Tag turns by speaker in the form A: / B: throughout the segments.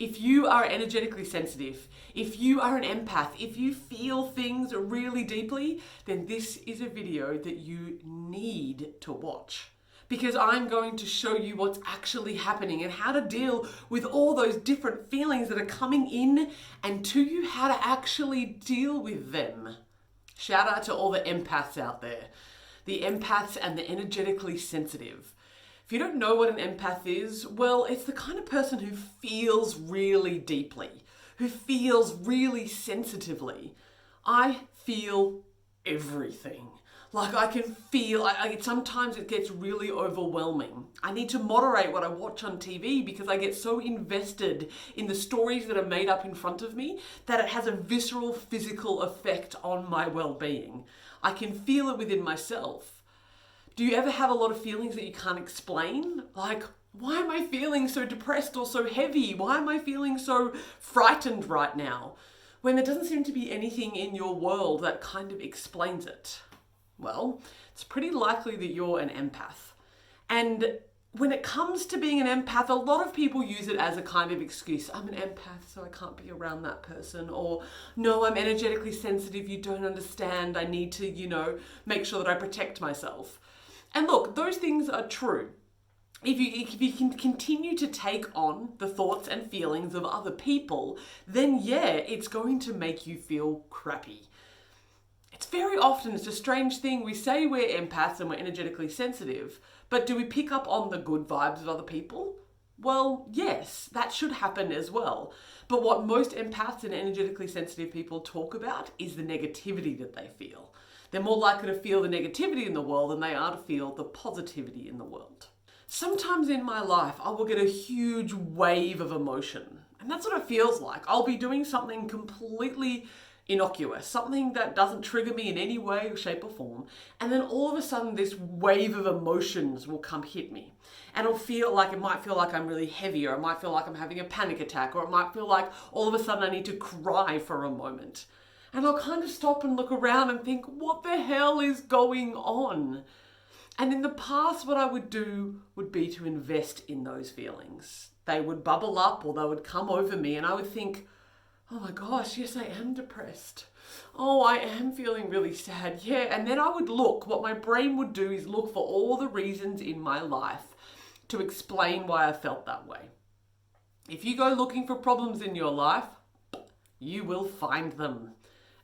A: If you are energetically sensitive, if you are an empath, if you feel things really deeply, then this is a video that you need to watch. Because I'm going to show you what's actually happening and how to deal with all those different feelings that are coming in, and to you how to actually deal with them. Shout out to all the empaths out there. The empaths and the energetically sensitive. If you don't know what an empath is, well, it's the kind of person who feels really deeply, who feels really sensitively. I feel everything. Like I can feel, sometimes it gets really overwhelming. I need to moderate what I watch on TV because I get so invested in the stories that are made up in front of me that it has a visceral physical effect on my well-being. I can feel it within myself. Do you ever have a lot of feelings that you can't explain? Like, why am I feeling so depressed or so heavy? Why am I feeling so frightened right now? When there doesn't seem to be anything in your world that kind of explains it. Well, it's pretty likely that you're an empath. And when it comes to being an empath, a lot of people use it as a kind of excuse. I'm an empath, so I can't be around that person. Or, no, I'm energetically sensitive, you don't understand. I need to, make sure that I protect myself. And look, those things are true. If you can continue to take on the thoughts and feelings of other people, then yeah, it's going to make you feel crappy. It's very often, it's a strange thing, we say we're empaths and we're energetically sensitive, but do we pick up on the good vibes of other people? Well, yes, that should happen as well. But what most empaths and energetically sensitive people talk about is the negativity that they feel. They're more likely to feel the negativity in the world than they are to feel the positivity in the world. Sometimes in my life, I will get a huge wave of emotion. And that's what it feels like. I'll be doing something completely innocuous, something that doesn't trigger me in any way, shape or form. And then all of a sudden, this wave of emotions will come hit me. And it might feel like I'm really heavy, or it might feel like I'm having a panic attack, or it might feel like all of a sudden I need to cry for a moment. And I'll kind of stop and look around and think, what the hell is going on? And in the past, what I would do would be to invest in those feelings. They would bubble up or they would come over me and I would think, oh my gosh, yes, I am depressed. Oh, I am feeling really sad. Yeah. And then I would what my brain would do is look for all the reasons in my life to explain why I felt that way. If you go looking for problems in your life, you will find them.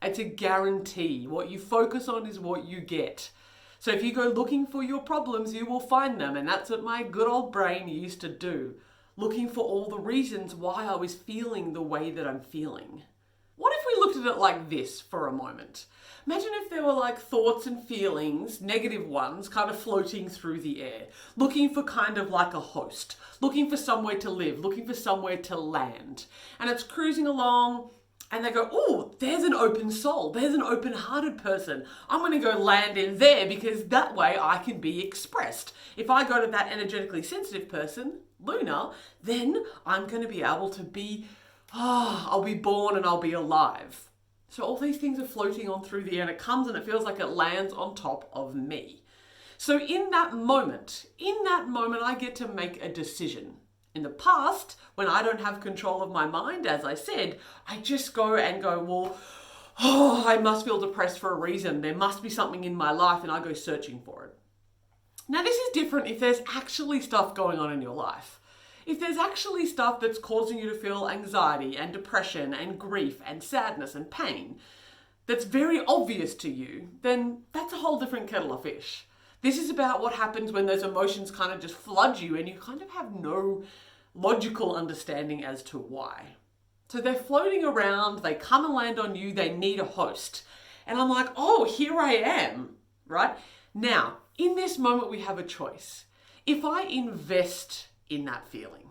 A: It's a guarantee. What you focus on is what you get. So if you go looking for your problems, you will find them. And that's what my good old brain used to do. Looking for all the reasons why I was feeling the way that I'm feeling. What if we looked at it like this for a moment? Imagine if there were like thoughts and feelings, negative ones, kind of floating through the air. Looking for kind of like a host. Looking for somewhere to live. Looking for somewhere to land. And it's cruising along. And they go, oh, there's an open soul. There's an open-hearted person. I'm going to go land in there because that way I can be expressed. If I go to that energetically sensitive person, Luna, then I'm going to be able to be, I'll be born and I'll be alive. So all these things are floating on through the air and it comes and it feels like it lands on top of me. So in that moment, I get to make a decision. In the past, when I don't have control of my mind, as I said, I just go, well, I must feel depressed for a reason. There must be something in my life and I go searching for it. Now, this is different if there's actually stuff going on in your life. If there's actually stuff that's causing you to feel anxiety and depression and grief and sadness and pain that's very obvious to you, then that's a whole different kettle of fish. This is about what happens when those emotions kind of just flood you and you kind of have no logical understanding as to why. So they're floating around, they come and land on you, they need a host. And I'm like, oh, here I am, right? Now, in this moment, we have a choice. If I invest in that feeling,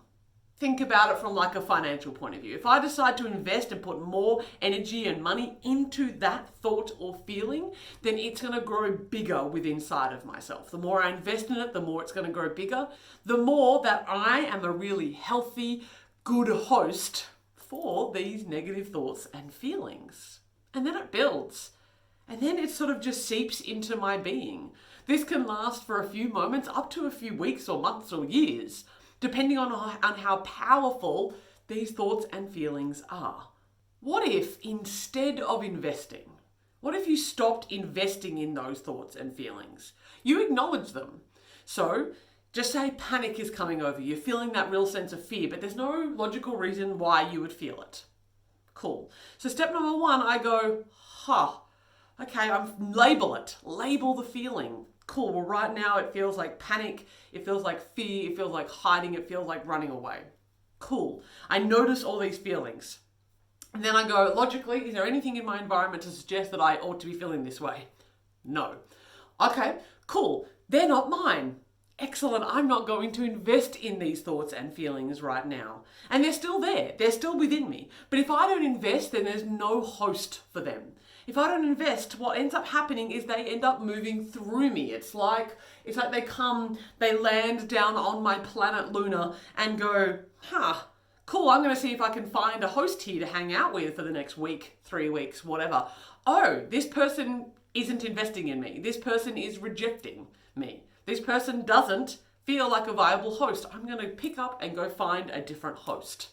A: think about it from like a financial point of view. If I decide to invest and put more energy and money into that thought or feeling, then it's going to grow bigger within inside of myself. The more I invest in it, the more it's going to grow bigger. The more that I am a really healthy, good host for these negative thoughts and feelings. And then it builds. And then it sort of just seeps into my being. This can last for a few moments, up to a few weeks or months or years, depending on how powerful these thoughts and feelings are. What if instead of investing, what if you stopped investing in those thoughts and feelings? You acknowledge them. So just say panic is coming over you. You're feeling that real sense of fear, but there's no logical reason why you would feel it. Cool. So step number one, I go, okay, label it. Label the feeling. Cool. Well, right now it feels like panic. It feels like fear. It feels like hiding. It feels like running away. Cool. I notice all these feelings. And then I go, logically, is there anything in my environment to suggest that I ought to be feeling this way? No. Okay, cool. They're not mine. Excellent. I'm not going to invest in these thoughts and feelings right now. And they're still there. They're still within me. But if I don't invest, then there's no host for them. If I don't invest, what ends up happening is they end up moving through me. It's like they land down on my planet Luna and go, cool, I'm going to see if I can find a host here to hang out with for the next week, 3 weeks, whatever. Oh, this person isn't investing in me. This person is rejecting me. This person doesn't feel like a viable host. I'm going to pick up and go find a different host.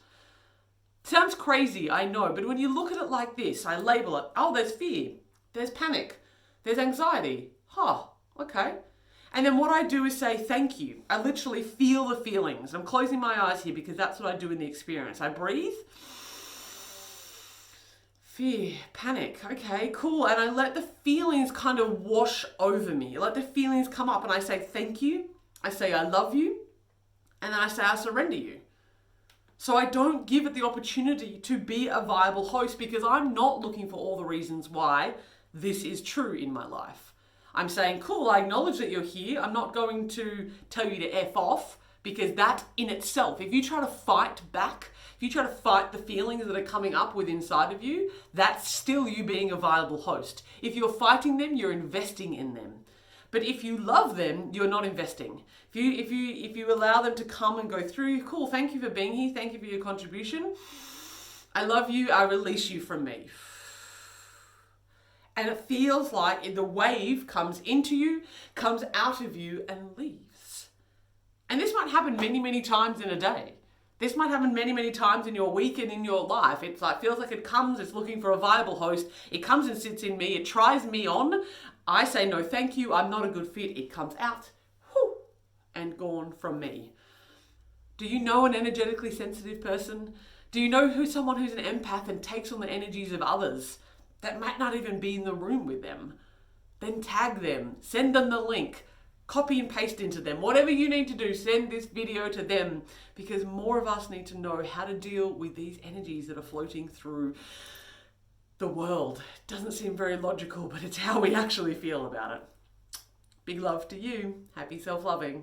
A: Sounds crazy, I know, but when you look at it like this, I label it. Oh, there's fear. There's panic. There's anxiety. Okay. And then what I do is say, thank you. I literally feel the feelings. I'm closing my eyes here because that's what I do in the experience. I breathe. Fear, panic. Okay, cool. And I let the feelings kind of wash over me. I let the feelings come up and I say, thank you. I say, I love you. And then I say, I surrender you. So I don't give it the opportunity to be a viable host because I'm not looking for all the reasons why this is true in my life. I'm saying, cool, I acknowledge that you're here. I'm not going to tell you to F off because that in itself, if you try to fight back, if you try to fight the feelings that are coming up with inside of you, that's still you being a viable host. If you're fighting them, you're investing in them. But if you love them, you're not investing. If you allow them to come and go through, cool, thank you for being here. Thank you for your contribution. I love you. I release you from me. And it feels like the wave comes into you, comes out of you and leaves. And this might happen many, many times in a day. This might happen many, many times in your week and in your life. It's like, feels like it comes, it's looking for a viable host. It comes and sits in me. It tries me on. I say, no, thank you. I'm not a good fit. It comes out and gone from me. Do you know an energetically sensitive person? Do you know someone who's an empath and takes on the energies of others that might not even be in the room with them? Then tag them, send them the link, copy and paste into them. Whatever you need to do, send this video to them because more of us need to know how to deal with these energies that are floating through the world. It doesn't seem very logical, but it's how we actually feel about it. Big love to you. Happy self-loving.